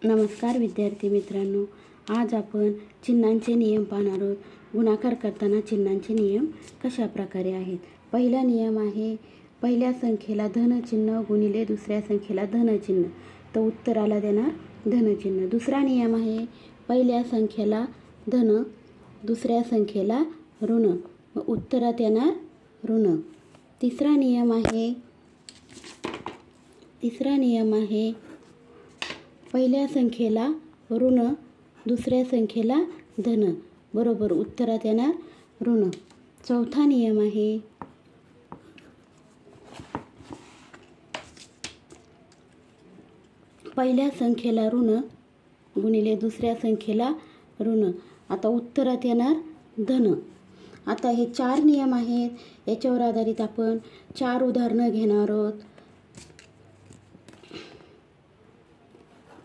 नमस्कार विद्यार्थी मित्रांनो, आज आपण चिन्हांचे नियम पाहणार आहोत. गुणाकार करताना चिन्हांचे नियम कशा प्रकारे आहेत. पहिला नियम आहे, पहिल्या संख्येला धन चिन्ह गुणिले दुसऱ्या संख्येला धन चिन्ह, तर उत्तराला देणार धन चिन्ह. दुसरा नियम आहे, पहिल्या संख्येला धन दुसऱ्या संख्येला ऋण, मग उत्तरात येणार ऋण. तिसरा नियम आहे पहिल्या संख्येला ऋण दुसऱ्या संख्येला धन, बरोबर उत्तरात येणार ऋण. चौथा नियम आहे, पहिल्या संख्येला ऋण गुणिले दुसऱ्या संख्येला ऋण, आता उत्तरात येणार धन. आता हे 4 नियम आहेत, याच्यावर आधारित आपण 4 उदाहरणं घेणार आहोत.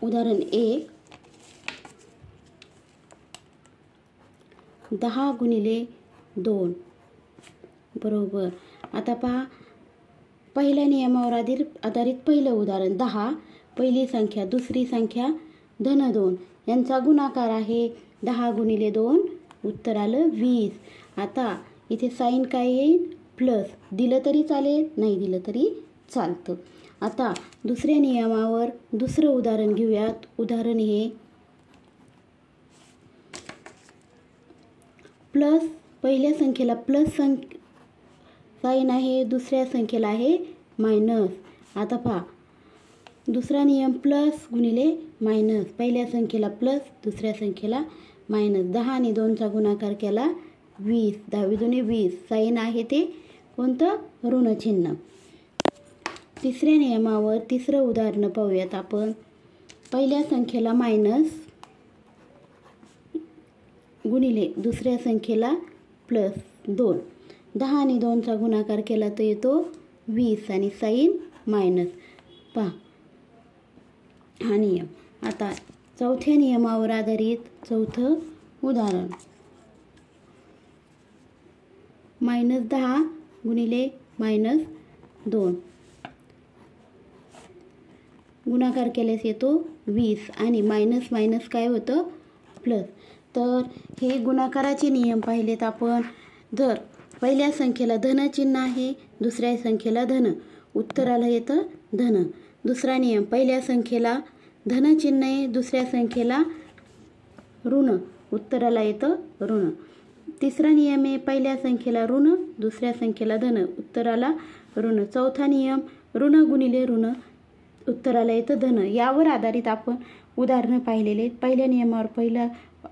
उदाहरण 1, 10 गुणिले 2, बरोबर. आता पहा, पहिल्या नियमावर आधारित पहिलं उदाहरण 10, पहिली संख्या दुसरी संख्या धन 2 यांचा गुणाकार आहे 10 गुणिले 2, उत्तर आलं 20. आता इथे साईन काय येईल, प्लस. दिलं तरी चालेल, नाही दिलं तरी चालतं. आता दुसऱ्या नियमावर दुसरं उदाहरण घेऊयात. उदाहरण हे प्लस, पहिल्या संख्येला प्लस साईन आहे, दुसऱ्या संख्येला आहे मायनस. आता पहा, दुसरा नियम प्लस गुणिले मायनस, पहिल्या संख्येला प्लस दुसऱ्या संख्येला मायनस. 10 आणि 2चा गुणाकार केला 20, 10 दुणे 20, साईन आहे ते कोणतं, ऋण चिन्ह. तिसऱ्या नियमावर तिसरं उदाहरण पाहूयात आपण. पहिल्या संख्येला मायनस गुणिले दुसऱ्या संख्येला प्लस 2, 10 आणि 2चा गुणाकार केला तर येतो 20 आणि साईन मायनस. पहा हा नियम. आता चौथ्या नियमावर आधारित चौथं उदाहरण, -10 गुणिले -2, गुणाकार केल्यास येतो 20 आणि मायनस मायनस काय होतं, प्लस. तर हे गुणाकाराचे नियम पाहिलेत आपण. जर पहिल्या संख्येला धन चिन्ह आहे, दुसऱ्या संख्येला धन, उत्तराला येतं धन. दुसरा नियम, पहिल्या संख्येला धन चिन्ह आहे, दुसऱ्या संख्येला ऋण, उत्तराला येतं ऋण. तिसरा नियम आहे, पहिल्या संख्येला ऋण दुसऱ्या संख्येला धन, उत्तराला ऋण. चौथा नियम, ऋण गुणिले ऋण, उत्तराला येतं धन. यावर आधारित आपण उदाहरणं पाहिलेले. पहिल्या नियमावर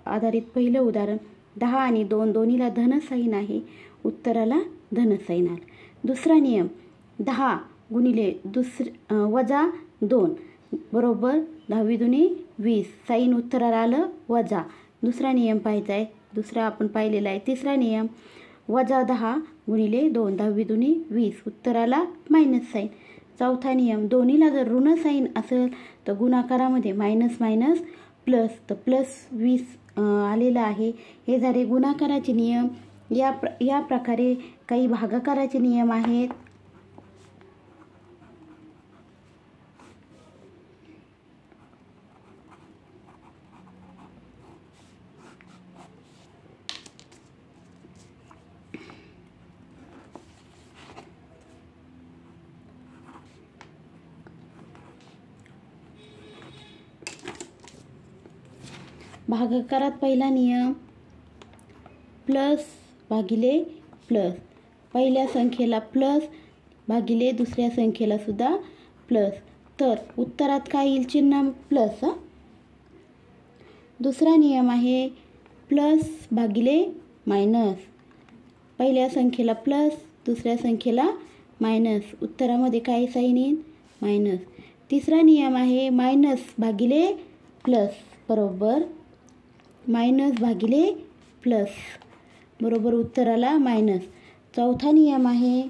आधारित पहिलं उदाहरण, 10 आणि 2 दोन्हीला धन साईन आहे, उत्तराला धन साईन आलं. दुसरा नियम, 10 गुणिले वजा 2, बरोबर 10 दुणे 20, साईन उत्तराला आलं वजा. दुसरा नियम पाहायचा आहे, दुसरा आपण पाहिलेला आहे. तिसरा नियम, वजा 10 गुणिले 2, 10 दुणे 20, उत्तराला मायनस साईन. चौथा नियम, दोन्हीला जर ऋण साईन असेल तर गुणाकारामध्ये मायनस मायनस प्लस, तर प्लस 20 आलेलं आहे. हे झाले गुणाकाराचे नियम. या प्रकारे काही भागाकाराचे नियम आहेत. भागाकारात पहिला नियम, प्लस भागिले प्लस, पहिल्या संख्येला प्लस भागिले दुसऱ्या संख्येला सुद्धा प्लस, तर उत्तरात काय येईल, चिन्ह प्लस. दुसरा नियम आहे प्लस भागिले मायनस, पहिल्या संख्येला प्लस दुसऱ्या संख्येला मायनस, उत्तरामध्ये काय साईन येईल, मायनस. तिसरा नियम आहे मायनस भागिले प्लस, बरोबर मायनस भागिले प्लस, बरोबर उत्तराला मायनस. चौथा नियम आहे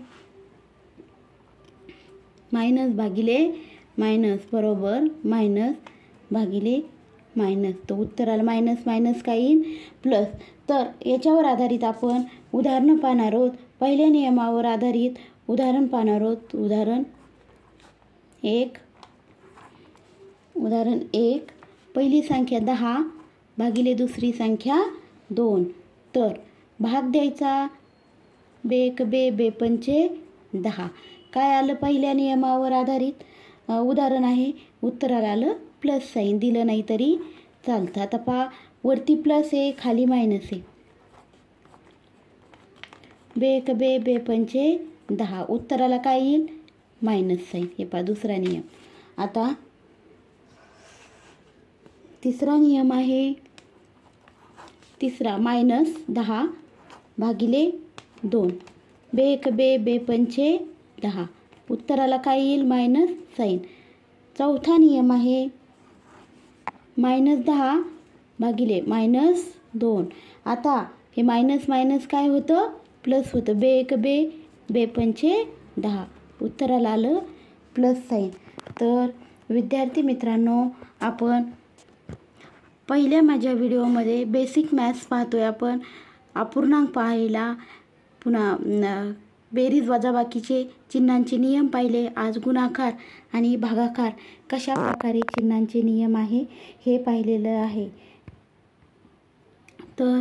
मायनस भागिले मायनस, बरोबर मायनस भागिले मायनस, तर उत्तराला मायनस मायनस काय येईल, प्लस. तर याच्यावर आधारित आपण उदाहरणं पाहणार आहोत. पहिल्या नियमावर आधारित उदाहरण पाहणार आहोत. उदाहरण 1, पहिली संख्या 10 भागिले दुसरी संख्या 2. तर भाग द्यायचा बेक बे बे पंचे 10. काय आलं पहिल्या नियमावर आधारित उदाहरण आहे. उत्तराला आलं प्लस साईन. दिलं नाही तरी चालतं. आता पहा वरती प्लस आहे खाली मायनस आहे. बेक बे बे पंचे 10. उत्तराला काय येईल मायनस साईन. हे पहा दुसरा नियम. आता तिसरा नियम आहे. तिसरा -10 भागिले 2. बेक बे बे पंचे 10. उत्तराला काय येईल मायनस साईन. चौथा नियम आहे -10 भागिले -2. आता हे मायनस मायनस काय होतं प्लस होतं. बेक बे बे पंचे 10. उत्तराला आलं प्लस साईन. तर विद्यार्थी मित्रांनो, आपण पहिल्या माझ्या व्हिडिओमध्ये बेसिक मॅथ्स पाहतोय आपण. अपूर्णांक पाहायला, पुन्हा बेरीज वजाबाकीचे चिन्हांचे नियम पाहिले. आज गुणाकार आणि भागाकार कशा प्रकारे चिन्हांचे नियम आहे हे पाहिलेलं आहे. तर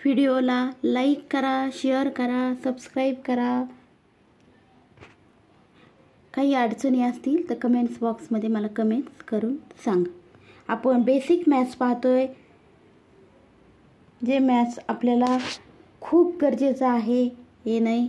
व्हिडिओला लाईक करा, शेअर करा, सबस्क्राईब करा. काही अडचणी असतील तर कमेंट्स बॉक्समध्ये मला कमेंट्स करून सांगा. आपण बेसिक मॅथ्स पाहतोय. जे मॅथ्स आपल्याला खूप गरजेचं आहे हे नाही